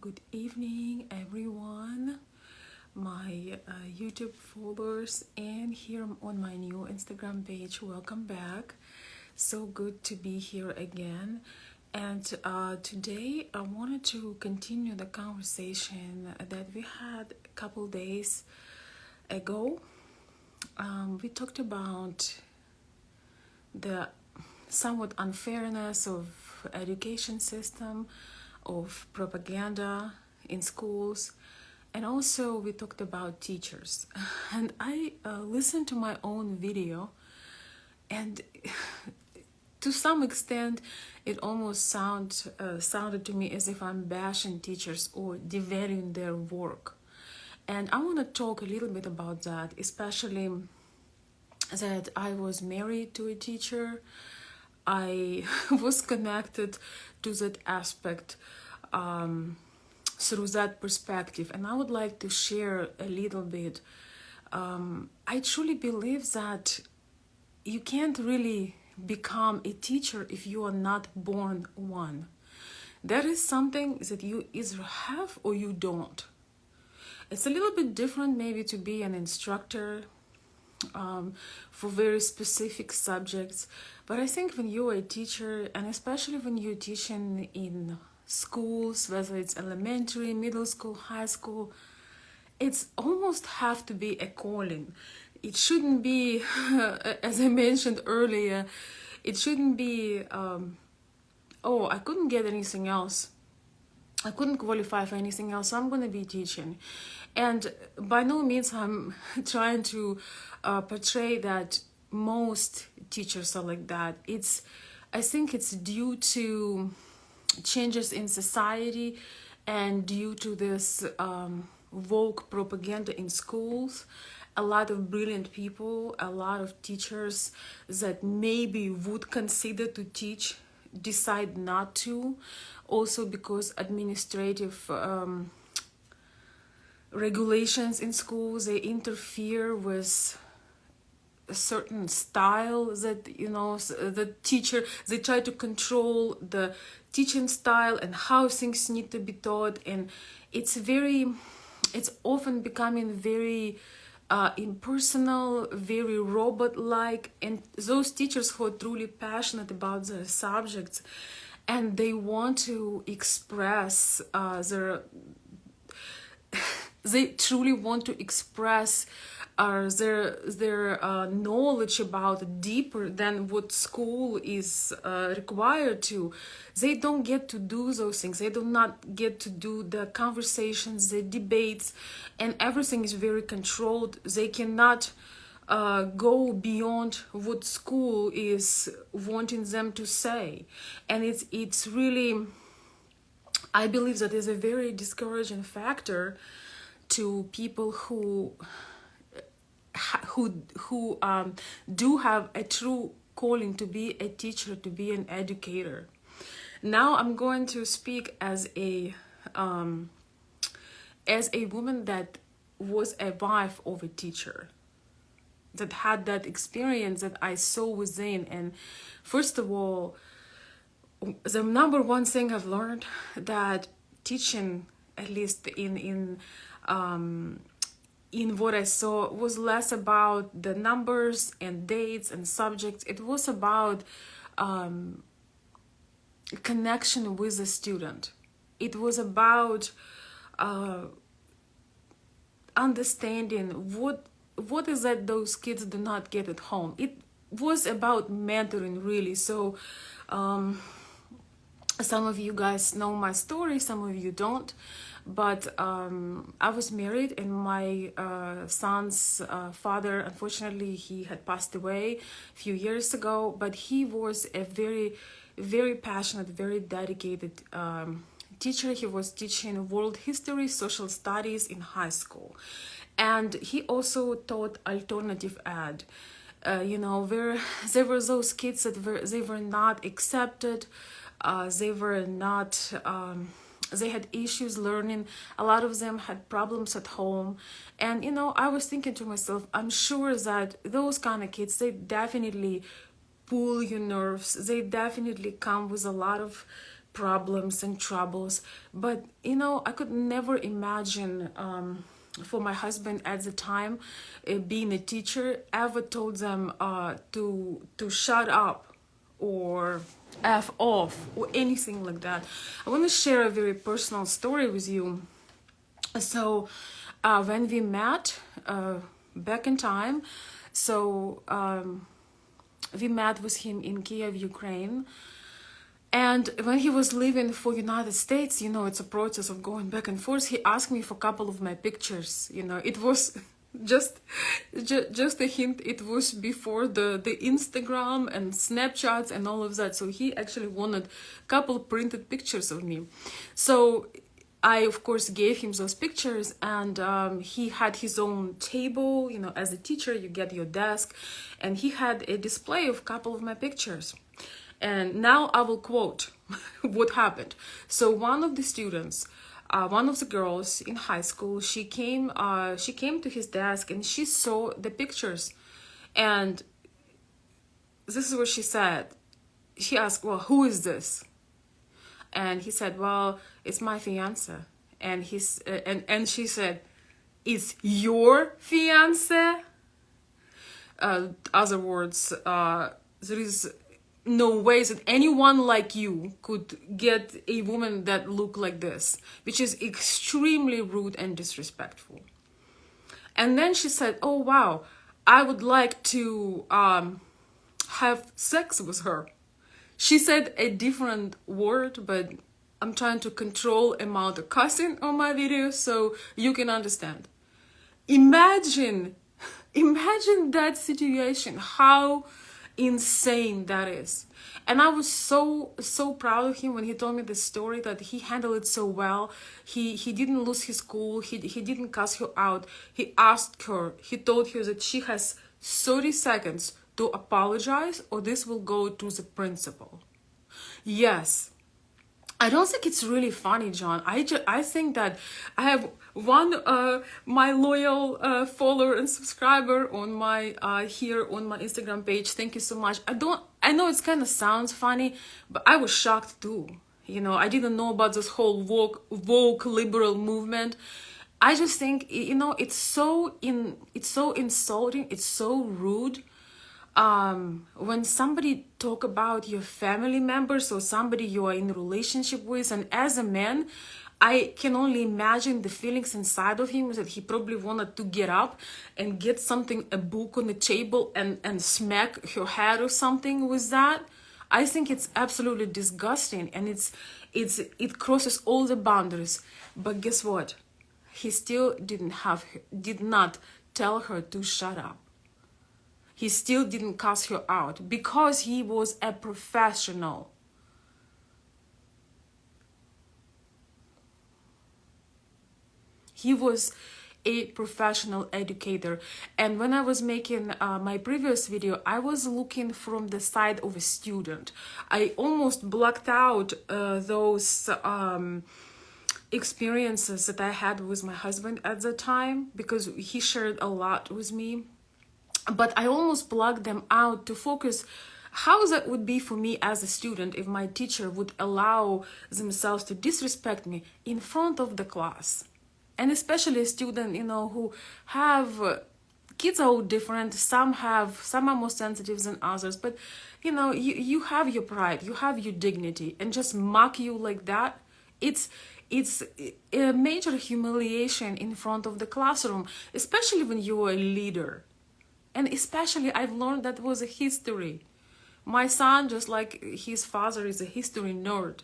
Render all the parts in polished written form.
Good evening, everyone, my YouTube followers, and here on my new Instagram page. Welcome back. So good to be here again. And today I wanted to continue the conversation that we had a couple days ago. We talked about the somewhat unfairness of education system, of propaganda in schools, and also we talked about teachers. And I listened to my own video, and to some extent it almost sounded to me as if I'm bashing teachers or devaluing their work. And I want to talk a little bit about that, especially that I was married to a teacher. I was connected to that aspect through that perspective, and I would like to share a little bit. I truly believe that you can't really become a teacher if you are not born one. That is something that you either have or you don't. It's a little bit different maybe to be an instructor for very specific subjects, but I think when you're a teacher, and especially when you're teaching in schools, whether it's elementary, middle school, high school, it's almost have to be a calling. It shouldn't be as I mentioned earlier, it shouldn't be oh, I couldn't get anything else, I couldn't qualify for anything else, so I'm going to be teaching. And by no means I'm trying to portray that most teachers are like that. I think it's due to changes in society and due to this woke propaganda in schools. A lot of brilliant people, a lot of teachers that maybe would consider to teach decide not to, also because administrative regulations in schools, they interfere with a certain style that, the teacher, they try to control the teaching style and how things need to be taught, and it's often becoming very impersonal, very robot-like. And those teachers who are truly passionate about their subjects and they want to express they truly want to express their knowledge about deeper than what school is required to. They don't get to do those things. They do not get to do the conversations, the debates, and everything is very controlled. They cannot go beyond what school is wanting them to say. And it's really, I believe that is a very discouraging factor to people who do have a true calling to be a teacher, to be an educator. Now I'm going to speak as a woman that was a wife of a teacher, that had that experience that I saw within. And first of all, the number one thing I've learned, that teaching, at least in what I saw, was less about the numbers and dates and subjects. It was about connection with the student. It was about understanding what is that those kids do not get at home. It was about mentoring, really. So some of you guys know my story, some of you don't. But I was married, and my son's father, unfortunately, he had passed away a few years ago. But he was a very, very passionate, very dedicated teacher. He was teaching world history, social studies in high school. And he also taught alternative ed. There were those kids that they were not accepted. They were not... they had issues learning. A lot of them had problems at home. And, I was thinking to myself, I'm sure that those kind of kids, they definitely pull your nerves. They definitely come with a lot of problems and troubles. But you know, I could never imagine for my husband at the time, being a teacher, ever told them to shut up or F off or anything like that. I want to share a very personal story with you. So when we met back in time, so we met with him in Kiev, Ukraine. And when he was leaving for United States, you know, it's a process of going back and forth. He asked me for a couple of my pictures. You know, it was just a hint. It was before the Instagram and Snapchats and all of that. So he actually wanted a couple printed pictures of me. So I, of course, gave him those pictures, and he had his own table. You know, as a teacher, you get your desk, and he had a display of a couple of my pictures. And now I will quote what happened. So one of the students, one of the girls in high school, she came to his desk and she saw the pictures. And this is what she said. She asked, well, who is this? And he said, well, it's my fiance. And she said, it's your fiance? Other words, there is no ways that anyone like you could get a woman that looked like this, which is extremely rude and disrespectful. And then she said, oh wow, I would like to have sex with her. She said a different word, but I'm trying to control amount of cussing on my video so you can understand. Imagine that situation, how insane that is. And I was so proud of him when he told me this story, that he handled it so well. He didn't lose his cool. He didn't cuss her out. He asked her, he told her that she has 30 seconds to apologize or this will go to the principal. Yes, I don't think it's really funny, John. I think that I have one my loyal follower and subscriber on my here on my Instagram page. Thank you so much. I know it's kind of sounds funny, but I was shocked too. You know, I didn't know about this whole woke liberal movement. I just think, you know, it's so insulting. It's so rude. When somebody talk about your family members or somebody you are in a relationship with, and as a man, I can only imagine the feelings inside of him, that he probably wanted to get up and get something, a book on the table, and smack her head or something with that. I think it's absolutely disgusting, and it crosses all the boundaries. But guess what? He still did not tell her to shut up. He still didn't cuss her out because he was a professional. He was a professional educator. And when I was making my previous video, I was looking from the side of a student. I almost blocked out those experiences that I had with my husband at the time, because he shared a lot with me. But I almost blocked them out to focus how that would be for me as a student if my teacher would allow themselves to disrespect me in front of the class. And especially a student, you know, who have kids are all different. Some are more sensitive than others, but you know, you have your pride, you have your dignity, and just mock you like that, it's a major humiliation in front of the classroom, especially when you are a leader. And especially, I've learned that was a history. My son, just like his father, is a history nerd.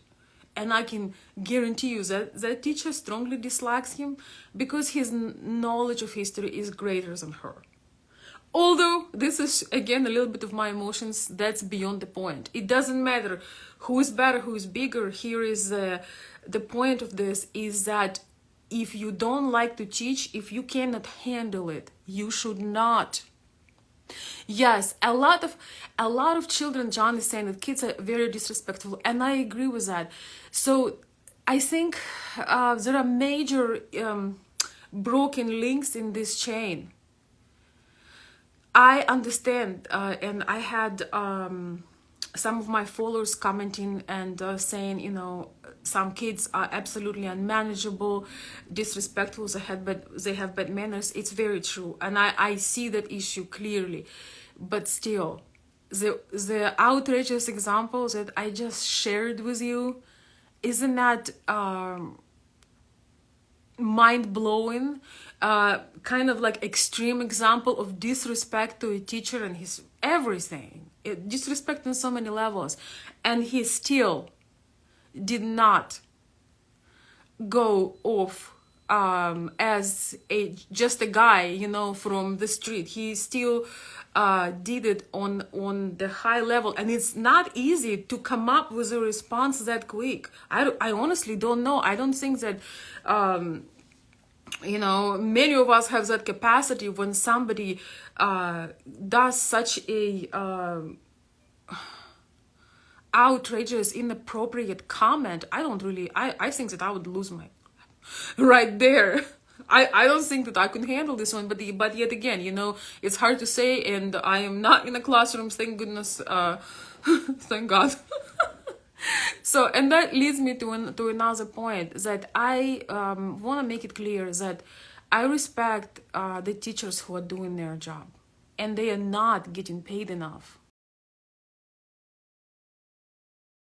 And I can guarantee you that the teacher strongly dislikes him because his knowledge of history is greater than her. Although, this is, again, a little bit of my emotions, that's beyond the point. It doesn't matter who is better, who is bigger. Here is the point of this is that if you don't like to teach, if you cannot handle it, you should not. Yes, a lot of children, John is saying that kids are very disrespectful, and I agree with that. So I think there are major broken links in this chain. I understand, and I had some of my followers commenting and saying, you know, some kids are absolutely unmanageable, disrespectful, they have bad manners. It's very true, and I see that issue clearly. But still, the outrageous examples that I just shared with you, isn't that mind-blowing? Kind of like extreme example of disrespect to a teacher and his everything. Disrespect on so many levels, and he still did not go off as just a guy, you know, from the street. He still did it on the high level, and it's not easy to come up with a response that quick. I honestly don't know. I don't think that you know, many of us have that capacity. When somebody does such a outrageous, inappropriate comment, I think that I would lose my right there. I don't think that I could handle this one, but yet again, you know, it's hard to say, and I am not in a classroom, thank goodness, thank God. So, and that leads me to another point, that I want to make it clear that I respect the teachers who are doing their job, and they are not getting paid enough.